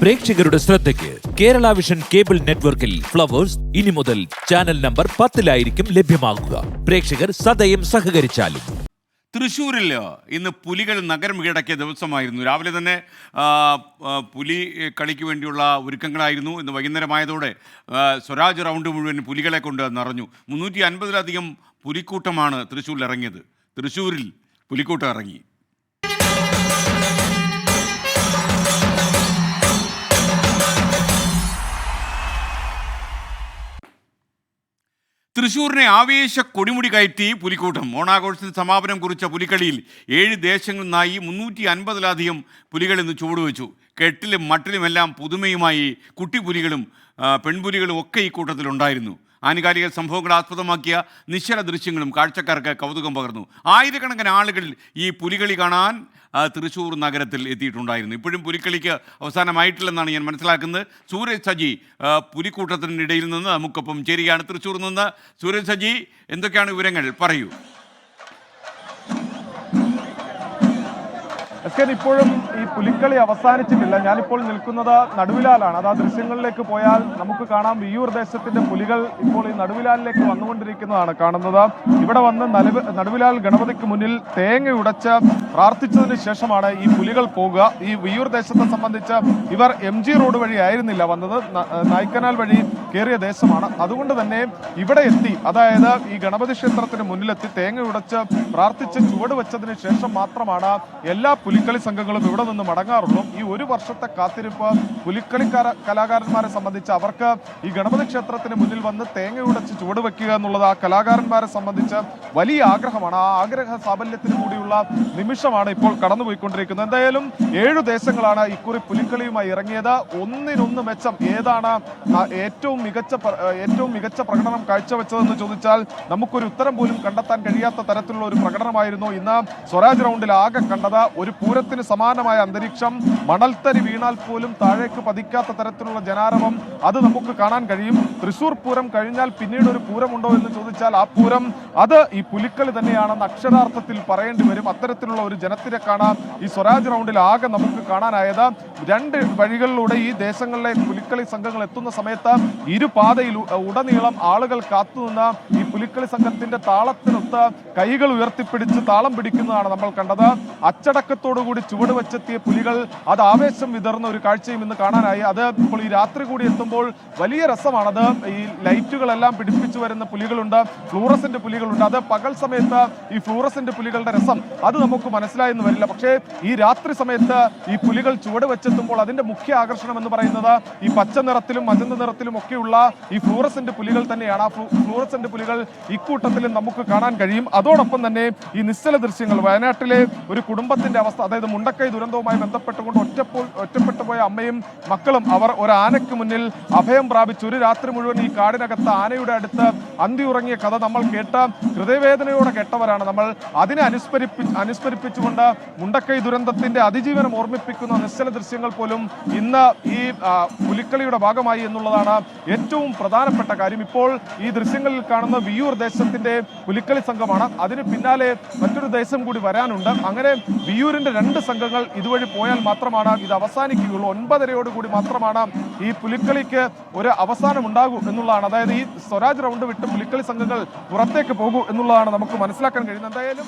പ്രേക്ഷകരുടെ ശ്രദ്ധയ്ക്ക് Kerala vision cable നെറ്റ്വർക്കിൽ ഫ്ലവേഴ്സ് ഇനി മുതൽ ചാനൽ നമ്പർ 10-ലായിരിക്കും ലഭ്യമാകുക. പ്രേക്ഷകർ സദയം സഹകരിച്ചാലും. തൃശ്ശൂരിൽ ഇന്ന് പുലികൾ നഗരം കീഴടക്കിയ ദിവസമായിരുന്നു. രാവിലെ തന്നെ പുലി കളിക്ക് വേണ്ടിയുള്ള ഒരുക്കങ്ങളായിരുന്നു. ഇന്ന് വൈകുന്നേരമായതോടെ സ്വരാജ് റൗണ്ട് മുഴുവൻ പുലികളെ കൊണ്ട് നിറഞ്ഞു. 350-ലധികം പുലിക്കൂട്ടമാണ് തൃശ്ശൂരിൽ ഇറങ്ങിയത്. തൃശ്ശൂരിൽ പുലിക്കൂട്ടം ഇറങ്ങി. തൃശ്ശൂരിനെ ആവേശ കൊടിമുടി കയറ്റി പുലിക്കൂട്ടം. ഓണാഘോഷത്തിന് സമാപനം കുറിച്ച പുലിക്കളിയിൽ 7 ദേശങ്ങളിൽ നിന്നായി 350-ലധികം പുലികൾ ഇന്ന് ചുവടുവെച്ചു. കെട്ടിലും മട്ടിലുമെല്ലാം പുതുമയുമായി കുട്ടിപ്പുലികളും പെൺപുലികളും ഒക്കെ ഈ കൂട്ടത്തിലുണ്ടായിരുന്നു. ആനുകാലിക സംഭവങ്ങൾ ആസ്പദമാക്കിയ നിശ്ചല ദൃശ്യങ്ങളും കാഴ്ചക്കാർക്ക് കൗതുകം പകർന്നു. ആയിരക്കണക്കിന് ആളുകൾ ഈ പുലികളി കാണാൻ തൃശ്ശൂർ നഗരത്തിൽ എത്തിയിട്ടുണ്ടായിരുന്നു. ഇപ്പോഴും പുലിക്കളിക്ക് അവസാനമായിട്ടില്ലെന്നാണ് ഞാൻ മനസ്സിലാക്കുന്നത്. സൂരജ് സജി പുലിക്കൂട്ടത്തിനിടയിൽ നിന്ന് നമുക്കൊപ്പം ചേരുകയാണ്. തൃശ്ശൂർ നിന്ന് സൂരജ് സജി, എന്തൊക്കെയാണ് വിവരങ്ങൾ, പറയൂ. ഇപ്പോഴും ഈ പുലിക്കളി അവസാനിച്ചിട്ടില്ല. ഞാനിപ്പോൾ നിൽക്കുന്നത് നടുവിലാലാണ്. അത് ആ ദൃശ്യങ്ങളിലേക്ക് പോയാൽ നമുക്ക് കാണാം, വിയ്യൂർ ദേശത്തിന്റെ പുലികൾ ഇപ്പോൾ ഈ നടുവിലാലിലേക്ക് വന്നുകൊണ്ടിരിക്കുന്നതാണ് കാണുന്നത്. ഇവിടെ വന്ന് നടുവിലാൽ ഗണപതിക്ക് മുന്നിൽ തേങ്ങ ഉടച്ച് പ്രാർത്ഥിച്ചതിന് ശേഷമാണ് ഈ പുലികൾ പോകുക. ഈ വിയ്യൂർ ദേശത്തെ സംബന്ധിച്ച് ഇവർ MG റോഡ് വഴി ആയിരുന്നില്ല വന്നത്, നായ്ക്കനാൽ വഴി കയറിയ ദേശമാണ്. അതുകൊണ്ട് തന്നെ ഇവിടെ എത്തി, അതായത് ഈ ഗണപതി ക്ഷേത്രത്തിന് മുന്നിലെത്തി തേങ്ങ ഉടച്ച് പ്രാർത്ഥിച്ച് ചുവട് വെച്ചതിന് ശേഷം മാത്രമാണ് എല്ലാ പുലിക്കളി സംഘങ്ങളും ഇവിടെ നിന്ന് മടങ്ങാറുള്ളൂ. ഈ ഒരു വർഷത്തെ കാത്തിരിപ്പ് പുലിക്കളി കലാകാരന്മാരെ സംബന്ധിച്ച് അവർക്ക് ഈ ഗണപതി ക്ഷേത്രത്തിന് മുന്നിൽ വന്ന് തേങ്ങ ഉടച്ച് ചുവട് വെക്കുക എന്നുള്ളത് ആ കലാകാരന്മാരെ സംബന്ധിച്ച് വലിയ ആഗ്രഹമാണ്. ആ ആഗ്രഹ സാഫല്യത്തിന് കൂടിയുള്ള നിമിഷമാണ് ഇപ്പോൾ കടന്നുപോയിക്കൊണ്ടിരിക്കുന്നത്. എന്തായാലും 7 ദേശങ്ങളാണ് ഇക്കുറി പുലിക്കളിയുമായി ഇറങ്ങിയത്. ഒന്നിനൊന്ന് മെച്ചം. ഏതാണ് ഏറ്റവും മികച്ച പ്രകടനം കാഴ്ചവെച്ചതെന്ന് ചോദിച്ചാൽ നമുക്കൊരു ഉത്തരം പോലും കണ്ടെത്താൻ കഴിയാത്ത തരത്തിലുള്ള ഒരു പ്രകടനമായിരുന്നു ഇന്ന് സ്വരാജ് റൗണ്ടിൽ ആകെ കണ്ടത്. ഒരു പൂരത്തിന് സമാനമായ അന്തരീക്ഷം, മണൽത്തരി വീണാൽ പോലും താഴേക്ക് പതിക്കാത്ത തരത്തിലുള്ള ജനാരവം, അത് നമുക്ക് കാണാൻ കഴിയും. തൃശ്ശൂർ പൂരം കഴിഞ്ഞാൽ പിന്നീട് ഒരു പൂരമുണ്ടോ എന്ന് ചോദിച്ചാൽ ആ പൂരം അത് ഈ പുലിക്കളി തന്നെയാണെന്ന് അക്ഷരാർത്ഥത്തിൽ പറയേണ്ടി വരും. അത്തരത്തിലുള്ള ഒരു ജനത്തിരക്കാണ് ഈ സ്വരാജ് റൗണ്ടിൽ ആകെ നമുക്ക് കാണാനായത്. 2 വഴികളിലൂടെ ഈ ദേശങ്ങളിലെ പുലിക്കളി സംഘങ്ങൾ എത്തുന്ന സമയത്ത് ഇരുപാതയിൽ ഉടനീളം ആളുകൾ കാത്തുനിന്ന് ഈ പുലിക്കളി സംഘത്തിന്റെ താളത്തിനൊത്ത് കൈകൾ ഉയർത്തിപ്പിടിച്ച് താളം പിടിക്കുന്നതാണ് നമ്മൾ കണ്ടത്. അച്ചടക്കത്തോടുകൂടി ചുവട് വെച്ചെത്തിയ പുലികൾ അത് ആവേശം വിതർന്ന ഒരു കാഴ്ചയും ഇന്ന് കാണാനായി. അത് ഇപ്പോൾ ഈ രാത്രി കൂടി എത്തുമ്പോൾ വലിയ രസമാണത്. ഈ ലൈറ്റുകളെല്ലാം പിടിപ്പിച്ചു വരുന്ന പുലികളുണ്ട്, ഫ്ലൂറസെന്റ് പുലികളുണ്ട്. അത് പകൽ സമയത്ത് ഈ ഫ്ലൂറസെന്റ് പുലികളുടെ രസം അത് നമുക്ക് മനസ്സിലായെന്ന് വരില്ല. പക്ഷേ ഈ രാത്രി സമയത്ത് ഈ പുലികൾ ചുവട് വെച്ചെത്തുമ്പോൾ അതിന്റെ മുഖ്യ ആകർഷണം എന്ന് പറയുന്നത് ഈ പച്ച നിറത്തിലും മജന്ത നിറത്തിലും ഒക്കെയുള്ള ഈ ഫ്ലൂറസെന്റ് പുലികൾ തന്നെയാണ്. ആ ഫ്ലൂറസെന്റ് പുലികൾ ഇക്കൂട്ടത്തിലും നമുക്ക് കാണാൻ കഴിയും. അതോടൊപ്പം തന്നെ ഈ നിശ്ചല ദൃശ്യങ്ങൾ, വയനാട്ടിലെ ഒരു കുടുംബത്തിന്റെ അവസ്ഥ, അതായത് മുണ്ടക്കൈ ദുരന്തവുമായി ബന്ധപ്പെട്ടുകൊണ്ട് ഒറ്റപ്പെട്ടു പോയ അമ്മയും മക്കളും അവർ ഒരു ആനയ്ക്ക് മുന്നിൽ അഭയം പ്രാപിച്ചു ഒരു രാത്രി മുഴുവൻ ഈ കാടിനകത്ത് ആനയുടെ അടുത്ത് അന്തി ഉറങ്ങിയ കഥ നമ്മൾ കേട്ട് ഹൃദയവേദനയോടെ കേട്ടവരാണ് നമ്മൾ. അതിനെ അനുസ്മരിപ്പിച്ചുകൊണ്ട് മുണ്ടക്കൈ ദുരന്തത്തിന്റെ അതിജീവനം ഓർമ്മിപ്പിക്കുന്ന നിശ്ചല ദൃശ്യങ്ങൾ പോലും ഇന്ന് ഈ പുലിക്കളിയുടെ ഭാഗമായി എന്നുള്ളതാണ് ഏറ്റവും പ്രധാനപ്പെട്ട കാര്യം. ഇപ്പോൾ ഈ ദൃശ്യങ്ങളിൽ കാണുന്ന വിയ്യൂർ ദേശത്തിന്റെ പുലിക്കളി സംഘമാണ്. അതിന് പിന്നാലെ മറ്റൊരു ദേശം കൂടി വരാനുണ്ട്. അങ്ങനെ വിയ്യൂരിന്റെ 2 സംഘങ്ങൾ ഇതുവഴി പോയാൽ മാത്രമാണ് ഇത് അവസാനിക്കുകയുള്ളൂ. 9:30 മാത്രമാണ് ഈ പുലിക്കളിക്ക് ഒരു അവസാനം ഉണ്ടാകൂ എന്നുള്ളതാണ്. അതായത് ഈ സ്വരാജ് റൗണ്ട് വിട്ട് പുലിക്കളി സംഘങ്ങൾ പുറത്തേക്ക് പോകൂ എന്നുള്ളതാണ് നമുക്ക് മനസ്സിലാക്കാൻ കഴിയുന്നത്. എന്തായാലും